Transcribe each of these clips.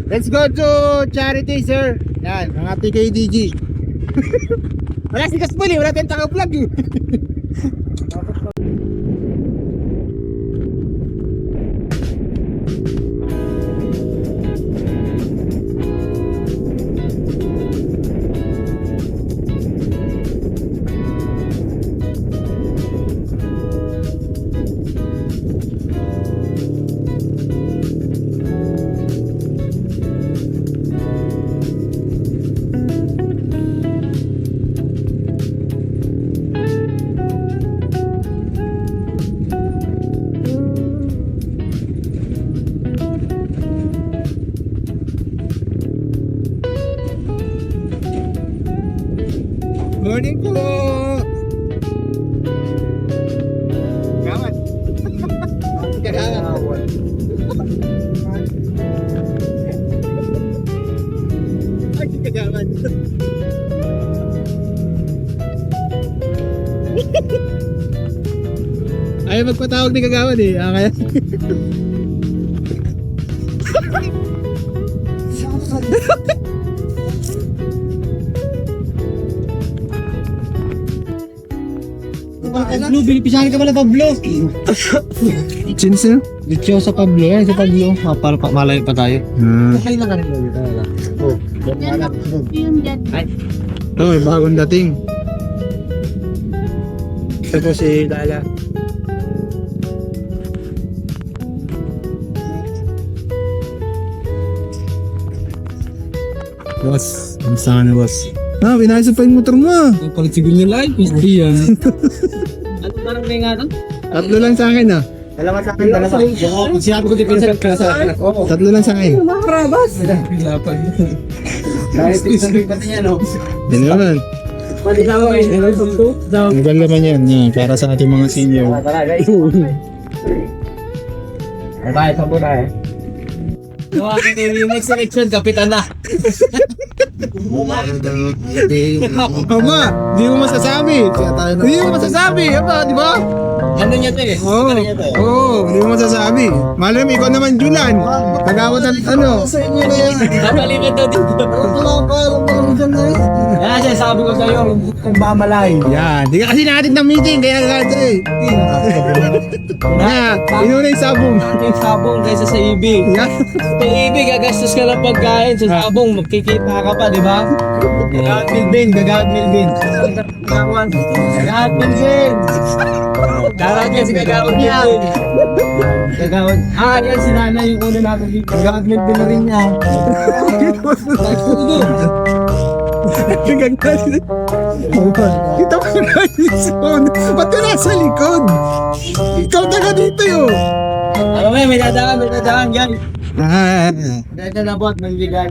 Let's go to charity, sir. Yan, mga PKDG. Wala si Kaspul eh, wala tayong taga-vlog eh. Morning po! Kawan! Kagawan! Ay, kagawan! Ayaw magpatawag ni kagawan eh, kaya... Pablo, binipisahan ka pala Pablo. Sino sir? Dito sa Pablo, yan sa Pablo. Para malayo pa tayo. Nakay lang ka rin dito. Oh, may bagong dating. Ito po si Lala. Boss, kamusta ka na boss? Binayos pa yung motor mo ah. Ang pagsigil nila ay hindi yan. Ano parang may nga doon? Tatlo lang sa akin ah. Dalawa sa akin, dalawa. Sinabi ko din ka sa akin. Tatlo lang sa akin. Makarabas! Pilapan. Dahil tignan pati yan, no? Yan naman. Pati sa ako eh. Ang naman yan. Para sa ating mga senior. Tara, guys. Tayo, sabo tayo. Gawa ko yung next election, kapitan na. Ama, di mo masasabi. Di mo masasabi. Aba, di ba? Ano niya to eh? Oo, di mo masasabi. Malay mo, ikaw naman Julan. Tagawat ang ano. Napalipat daw dito. Yan siya, sabi ko sa'yo, kung mamalay. Yan, di ka kasi natin ng meeting. Kaya lahat eh. Inuna yung sabong. Yung sabong kaysa sa ibig. Yan. Sa ibig, gagastos ka ng pagkain. Sa sabong, magkikita ka pa, di ba? Gagawad Milbin, gagawad Milbin. Gagawad Milbin. Gagawad yan si Gagawad Milbin. Gagawad. Yan si Nana yung una natin dito. Gagawad Milbin na rin niya. Kita mo na yung zone. Ba't ka nasa likod? Ikaw taga dito yun. Ano may dadaan yan. Dito na bot, mandigan.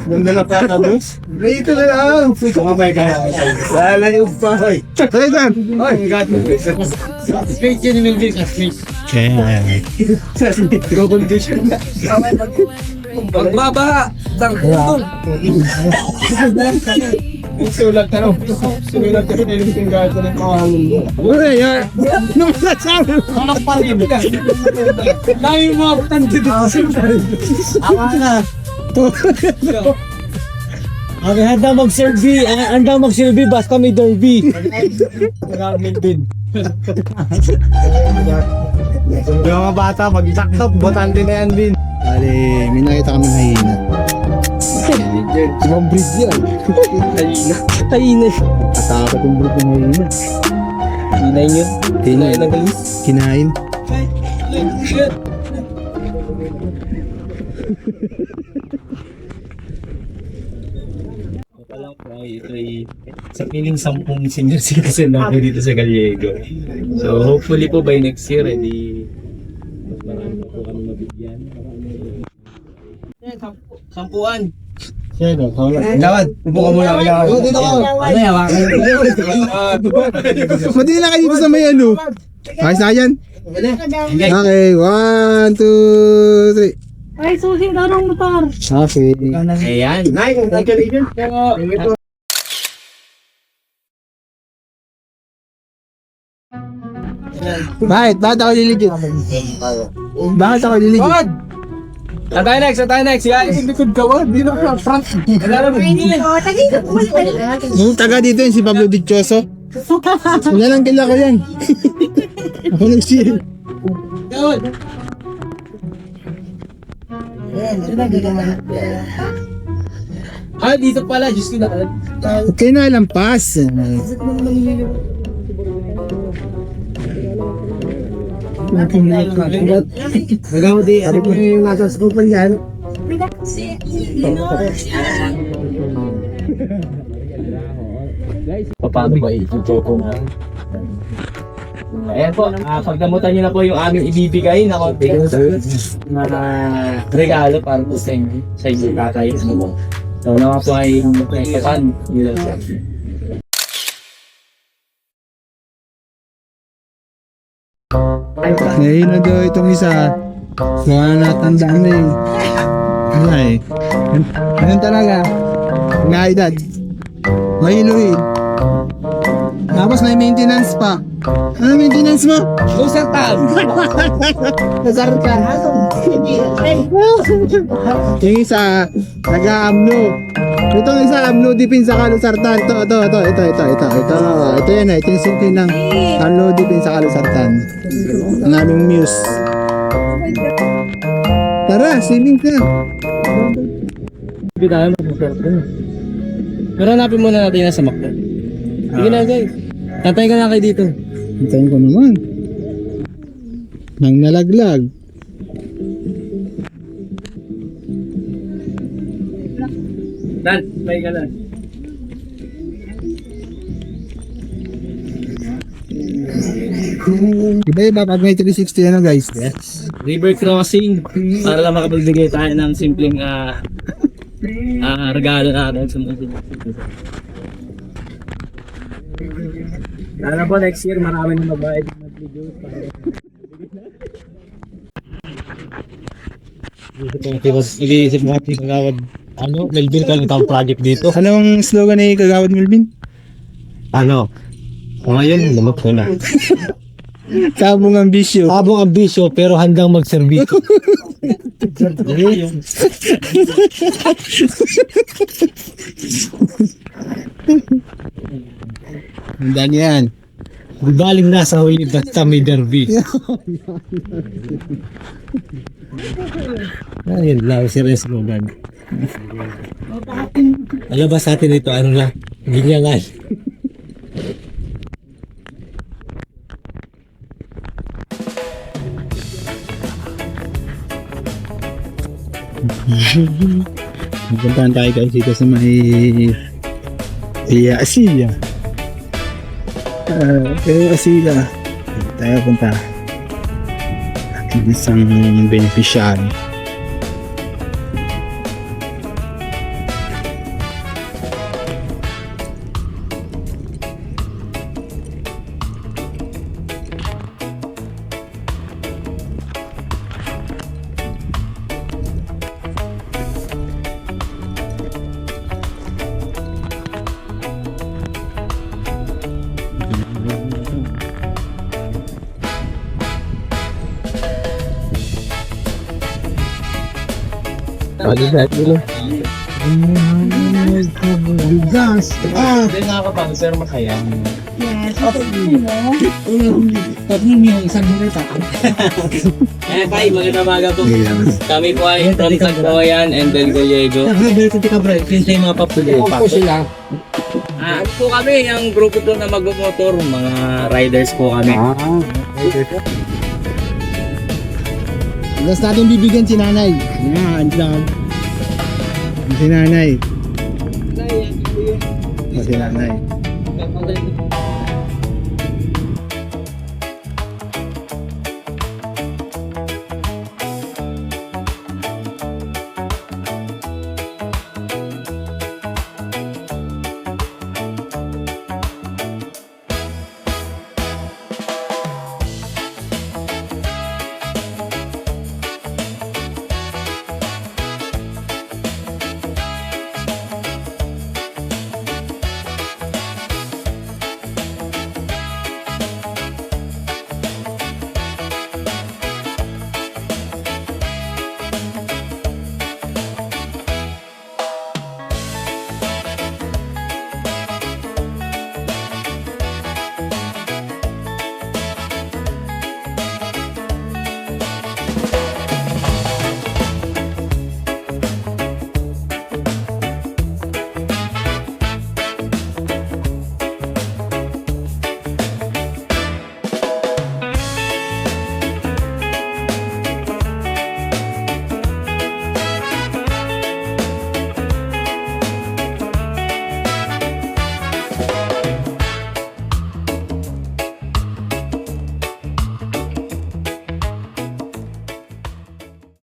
Ganda na patabos? Dito na lang. Kumabay ka. Lalayo pa. Tayo dyan. Oy, got me. Straight yun yung Milbin. Straight. Ikaw condition na. Pagbabaha. Tangkutong. Sulat ka no. Sulat ka na yung gato ng pangangin mo. Uy, yan. Ano masasabi mo? Anak pa rin. Dahil yung mga butan dito. Ama na. Okay, handa mag-serve. Handa mag-serve basta may derby. Gagawad Milbin. Yung mga bata, mag-jackstop, botante na yan din. Bale, may nakita kami hihina. Ibang breed yan. Taina. Atakot yung breed ng hihina. Hinay nyo. Hinay ng galis. Kinain. Palang po ito ay sa piling 10 senior citizen na po dito sa Gallego. So hopefully po by next year, marami po kami mabigyan. Sampuan. Sino? Gawad, upo ka muna. Dito ka. Ano yan, hawakan? Mati na kayo dito sa may ano. Ayos na yan. Okay, 1, 2, 3. Ay, susi daw ng motor. Okay. Ayan. Nay, congratulations. Bakit? Bakit ako liligit? Bakit ako liligid? Wad! Saan tayo next, guys? Likod ka ba? Di na ka, front. Yung taga dito yun, si Pablo Dichoso. Wala lang kila ko yan. Ako nag-share. Ah, dito pala, Diyos ko na. Okay na, lampas. Nagawa di, ano po yung nasa skupan yan? Paano ba i-joke na? Ayan po, pagdamutan nyo na po yung aming ibibigay na konti na regalo para po sa inyo, sa inyo tatay. So, naman po ay kasan. Ngayon na daw itong isa. Kaya natandaan na eh. Wala eh. Ganun talaga. Naedad. Mahiluhin. Tapos may maintenance pa. Ano maintenance mo? Loser tab! Nasar ka. Yung isa, nag-aamno. Itong isa, amno dipin sa kalusartan. Ito yan eh. Ito yung simple ng amno dipin sa kalusartan. Ang aming muse. Tara, swimming ka. Hindi tayo pero hanapin muna natin na sa Macdo. Sige na guys. Tatay ka na kayo dito. Hintayin ko naman. Nang nalaglag. Dan, tayo ka na. Iba pag may 360 ano guys. River crossing. Para lang makapagbigay tayo ng simpleng regalo natin sa mga Sana po next year marami na magbayad ng mag-videos Nag-iisip mo natin kagawad. Ano? Melvin ka ng project dito. Anong slogan ni Kagawad Melvin? Ano? O ngayon, lumap ko na. Kabong ambisyo. Habang ambisyo pero handang magserbisyo. Handa yan. Galing nasa huli basta may derby. Ayun lang, serious slogan. Alabas natin ito, ano na, ginyangan. Magpuntahan tayo guys dito sa may Asia. Asia. Tayo punta. Isang beneficiary. Ano na ito? Gas! Hindi nakakapag pero masaya. Eh, bye, magandang umaga po. Kami po ay from Tagboyan and Del Gallego. Kinsa yung mga papulo? sila. Ano po kami, yung grupo po na magmomotor, mga riders po kami. Tapos natin bibigyan si nanay. Yan, dyan. Si nanay. Si nanay.